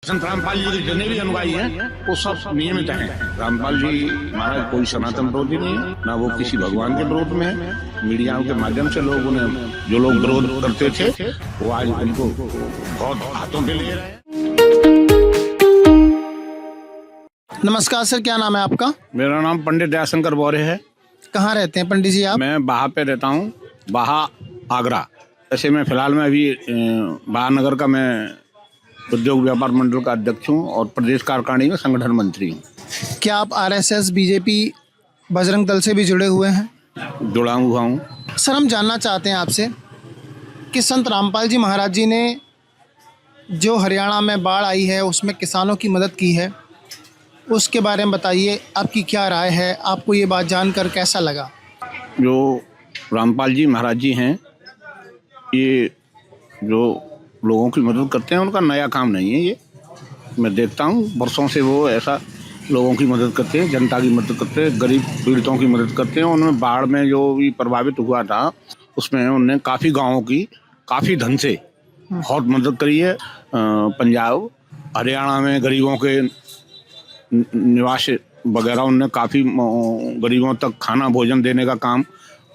संत रामपाल जी के जितने भी अनुयायी हैं वो सब नियमित हैं। रामपाल जी महाराज कोई सनातन विरोधी नहीं है, ना वो किसी भगवान के विरोध में है। मीडिया के माध्यम से लोग उन्हें, जो लोग विरोध करते थे, वो आज उनको बहुत हाथों पे ले रहे हैं। नमस्कार सर, क्या नाम है आपका? मेरा नाम पंडित दयाशंकर बौरे है। कहाँ रहते हैं पंडित जी आप? मैं बाहा पे रहता हूँ, बाहा आगरा। ऐसे में फिलहाल मैं अभी बाहा नगर का मैं उद्योग व्यापार मंडल का अध्यक्ष हूँ और प्रदेश कार्यकारिणी में संगठन मंत्री हूँ। क्या आप आरएसएस, बीजेपी, बजरंग दल से भी जुड़े हुए हैं? जुड़ा हुआ हूँ। सर, हम जानना चाहते हैं आपसे कि संत रामपाल जी महाराज जी ने जो हरियाणा में बाढ़ आई है उसमें किसानों की मदद की है, उसके बारे में बताइए, आपकी क्या राय है? आपको ये बात जानकर कैसा लगा? जो रामपाल जी महाराज जी हैं, ये जो लोगों की मदद करते हैं, उनका नया काम नहीं है ये। मैं देखता हूँ वर्षों से वो ऐसा लोगों की मदद करते हैं, जनता की मदद करते हैं, गरीब पीड़ितों की मदद करते हैं। उन्होंने बाढ़ में जो भी प्रभावित हुआ था उसमें उन्होंने काफ़ी गाँवों की काफ़ी धन से बहुत मदद करी है। पंजाब, हरियाणा में गरीबों के निवास वगैरह उन्होंने काफ़ी गरीबों तक खाना भोजन देने का काम,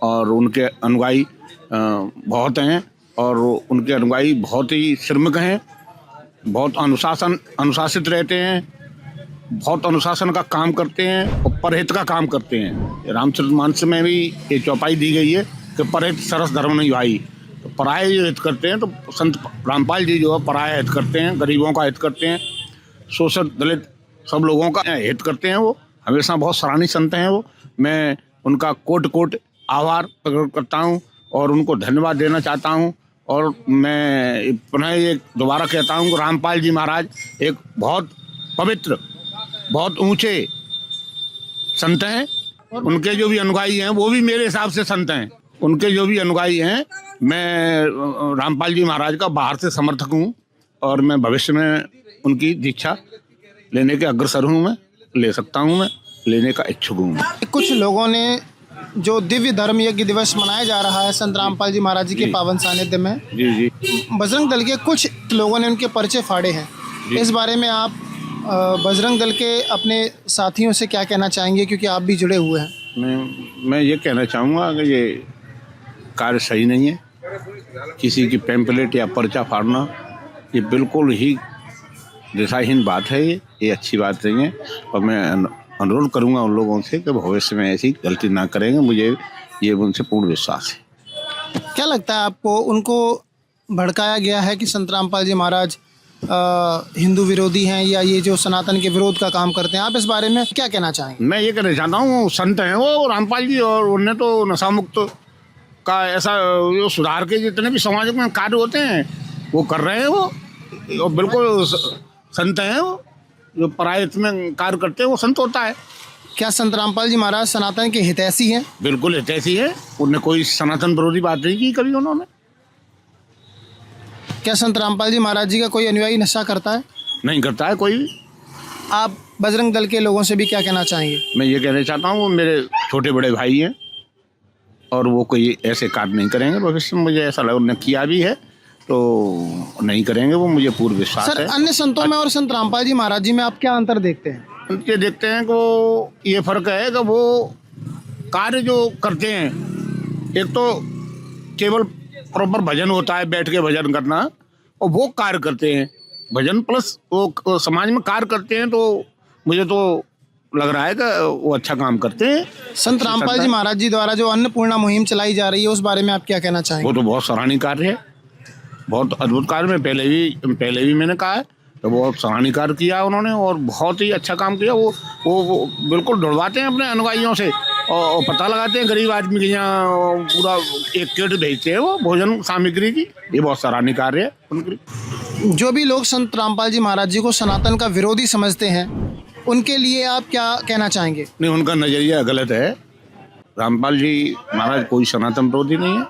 और उनके अनुयायी बहुत हैं और उनके अनुयायी बहुत ही श्रमिक हैं, बहुत अनुशासित रहते हैं, बहुत अनुशासन का काम करते हैं और परहित का काम करते हैं। रामचरितमानस में भी ये चौपाई दी गई है कि परहित सरस धर्म नहीं भाई। तो पराये जो हित करते हैं, तो संत रामपाल जी जो है पराया हित करते हैं, गरीबों का हित करते हैं, शोषित दलित सब लोगों का हित करते हैं। वो हमेशा बहुत सराहनीय संत हैं। वो मैं उनका कोटि कोटि आभार प्रकट करता हूँ और उनको धन्यवाद देना चाहता हूँ। और मैं पुनः ये दोबारा कहता हूँ कि रामपाल जी महाराज एक बहुत पवित्र, बहुत ऊंचे संत हैं। उनके जो भी अनुयायी हैं वो भी मेरे हिसाब से संत हैं। उनके जो भी अनुयायी हैं, मैं रामपाल जी महाराज का बाहर से समर्थक हूँ और मैं भविष्य में उनकी दीक्षा लेने के अग्रसर हूँ। मैं ले सकता हूँ, मैं लेने का इच्छुक हूँ। कुछ लोगों ने जो दिव्य धर्म यज्ञ दिवस मनाया जा रहा है संत रामपाल जी महाराज जी के पावन सानिध्य में, जी, बजरंग दल के कुछ लोगों ने उनके पर्चे फाड़े हैं। इस बारे में आप बजरंग दल के अपने साथियों से क्या कहना चाहेंगे, क्योंकि आप भी जुड़े हुए हैं? मैं ये कहना चाहूँगा कि ये कार्य सही नहीं है। किसी की पैम्पलेट या पर्चा फाड़ना ये बिल्कुल ही दिशाहीन बात है। ये अच्छी बात नहीं है और मैं अनुरोध करूंगा उन लोगों से कि भविष्य में ऐसी गलती ना करेंगे। मुझे ये उनसे पूर्ण विश्वास है। क्या लगता है आपको, उनको भड़काया गया है कि संत रामपाल जी महाराज हिंदू विरोधी हैं या ये जो सनातन के विरोध का काम करते हैं? आप इस बारे में क्या कहना चाहेंगे? मैं ये कहना चाहता हूँ, संत हैं वो रामपाल जी, और उन्हें तो नशा मुक्त का ऐसा जो सुधार के जितने भी समाज में कार्य होते हैं वो कर रहे हैं। वो बिल्कुल संत हैं। वो जो परायत में कार्य करते हैं वो संत होता है। क्या संत रामपाल जी महाराज सनातन के हितैषी हैं? बिल्कुल हितैषी है। उन्हें कोई सनातन विरोधी बात नहीं की कभी उन्होंने। क्या संत रामपाल जी महाराज जी का कोई अनुयायी नशा करता है? नहीं करता है कोई भी। आप बजरंग दल के लोगों से भी क्या कहना चाहेंगे? मैं ये कहना चाहता हूँ, वो मेरे छोटे बड़े भाई हैं और वो कोई ऐसे कार्य नहीं करेंगे भविष्य में। मुझे ऐसा लगा, उन्होंने किया भी है तो नहीं करेंगे, वो मुझे पूर्ण विश्वास है। सर, अन्य संतों में और संत रामपाल जी महाराज जी में आप क्या अंतर देखते हैं? उनके देखते हैं कि ये फर्क है कि वो कार्य जो करते हैं, एक तो केवल प्रॉपर भजन होता है, बैठ के भजन करना, और वो कार्य करते हैं भजन प्लस वो समाज में कार्य करते हैं। तो मुझे तो लग रहा है कि वो अच्छा काम करते हैं। संत रामपाल जी महाराज जी द्वारा जो अन्नपूर्णा मुहिम चलाई जा रही है उस बारे में आप क्या कहना चाहेंगे? वो तो बहुत सराहनीय कार्य है, बहुत अद्भुत कार्य। में पहले भी मैंने कहा है तो बहुत सराहनीय कार्य किया उन्होंने और बहुत ही अच्छा काम किया। वो बिल्कुल ढुलवाते हैं अपने अनुयायियों से और पता लगाते हैं गरीब आदमी के यहाँ पूरा एक किट भेजते हैं वो भोजन सामग्री की। ये बहुत सराहनीय कार्य है उनकी। जो भी लोग संत रामपाल जी महाराज जी को सनातन का विरोधी समझते हैं उनके लिए आप क्या कहना चाहेंगे? नहीं, उनका नज़रिया गलत है। रामपाल जी महाराज कोई सनातन विरोधी नहीं है,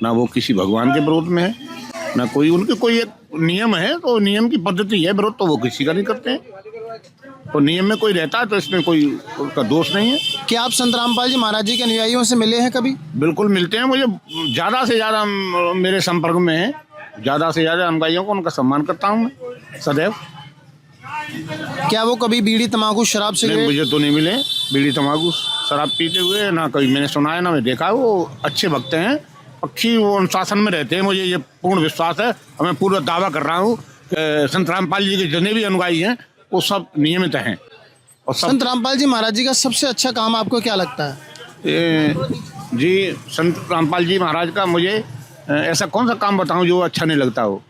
ना वो किसी भगवान के विरोध में है, ना कोई उनके कोई एक नियम है तो नियम की पद्धति है। विरोध तो वो किसी का नहीं करते हैं। तो नियम में कोई रहता है तो इसमें कोई उसका दोष नहीं है। क्या आप संत रामपाल जी महाराज जी के अनुयायियों से मिले हैं कभी? बिल्कुल मिलते हैं। मुझे ज़्यादा से ज़्यादा मेरे संपर्क में है, ज़्यादा से ज़्यादा अनुयायियों को उनका सम्मान करता हूँ मैं सदैव। क्या वो कभी बीड़ी तंबाकू शराब नहीं, सिगरेट? मुझे तो नहीं मिले बीड़ी तंबाकू शराब पीते हुए, ना कभी मैंने सुना है ना मैं देखा है। वो अच्छे भक्त हैं, पक्षी वो अनुशासन में रहते हैं, मुझे ये पूर्ण विश्वास है। और मैं पूरा दावा कर रहा हूँ कि संत रामपाल जी के जितने भी अनुयायी हैं वो सब नियमित हैं और सब संत रामपाल जी महाराज जी का सबसे अच्छा काम आपको क्या लगता है? जी संत रामपाल जी महाराज का मुझे ऐसा कौन सा काम बताऊं जो अच्छा नहीं लगता हो।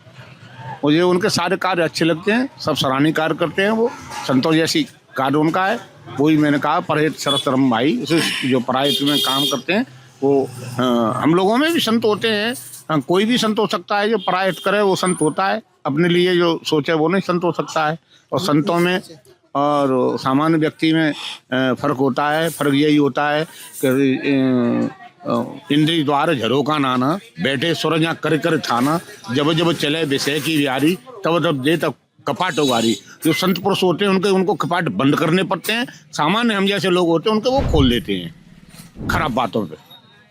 मुझे उनके सारे कार्य अच्छे लगते हैं, सब सराहनीय कार्य करते हैं। वो संतों जैसी कार्य उनका है। वही मैंने कहा परहेत सरस्वरम भाई, जो परायत में काम करते हैं वो हम लोगों में भी संत होते हैं। कोई भी संत हो सकता है, जो परायत करे वो संत होता है। अपने लिए जो सोचे वो नहीं संत हो सकता है। और संतों में और सामान्य व्यक्ति में फर्क होता है। फर्क यही होता है कि इंद्री द्वार झरोका नाना, बैठे सुरजा कर कर थाना, जब जब चले विषय की बिहारी, तब तब दे तब कपाट उगारी। जो संत पुरुष होते हैं उनको कपाट बंद करने पड़ते हैं। सामान्य हम जैसे लोग होते हैं उनको वो खोल देते हैं खराब बातों पे।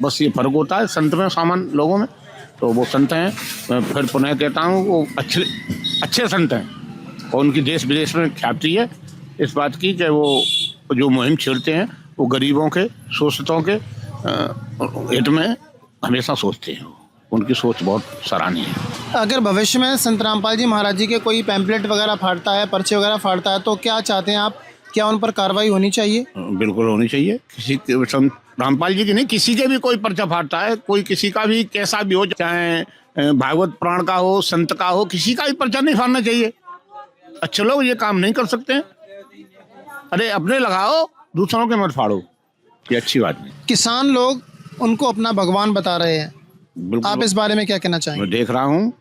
बस ये फर्क होता है संत में सामान्य लोगों में। तो वो संत हैं, मैं फिर पुनः कहता हूँ वो अच्छे संत हैं। और उनकी देश विदेश में ख्याति है इस बात की कि वो जो मुहिम छेड़ते हैं वो गरीबों के शोषितों के हित में हमेशा सोचते हैं। उनकी सोच बहुत सराहनीय है। अगर भविष्य में संत रामपाल जी महाराज जी के कोई पैम्पलेट वगैरह फाड़ता है, पर्चे वगैरह फाड़ता है, तो क्या चाहते हैं आप? क्या उन पर कार्रवाई होनी चाहिए? बिल्कुल होनी चाहिए। किसी के संत रामपाल जी की नहीं, किसी के भी कोई पर्चा फाड़ता है, कोई किसी का भी कैसा भी हो, चाहे भागवत प्राण का हो, संत का हो, किसी का भी पर्चा नहीं फाड़ना चाहिए। अच्छे लोग ये काम नहीं कर सकते हैं। अरे अपने लगाओ, दूसरों के मत फाड़ो, ये अच्छी बात नहीं। किसान लोग उनको अपना भगवान बता रहे हैं, बिल्कुल। आप इस बारे में क्या कहना चाहेंगे? मैं देख रहा हूँ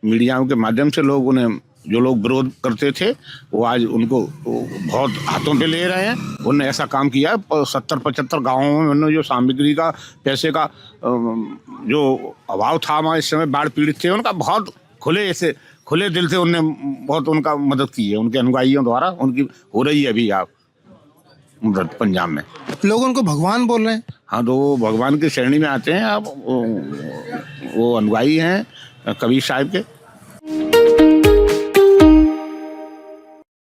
मीडियाओं के माध्यम से लोग उन्हें, जो लोग विरोध करते थे वो आज उनको बहुत हाथों पे ले रहे हैं। उन्होंने ऐसा काम किया है 70-75 गाँवों में। उन्होंने जो सामग्री का, पैसे का जो अभाव था वहाँ इस समय बाढ़ पीड़ित थे, उनका बहुत खुले दिल से उनने बहुत उनका मदद की है। उनके अनुयायियों द्वारा उनकी हो रही है अभी आप मदद पंजाब में। लोग उनको भगवान बोल रहे हैं। हाँ, तो वो भगवान की श्रेणी में आते हैं। आप वो अनुयायी हैं कबीर साहब के।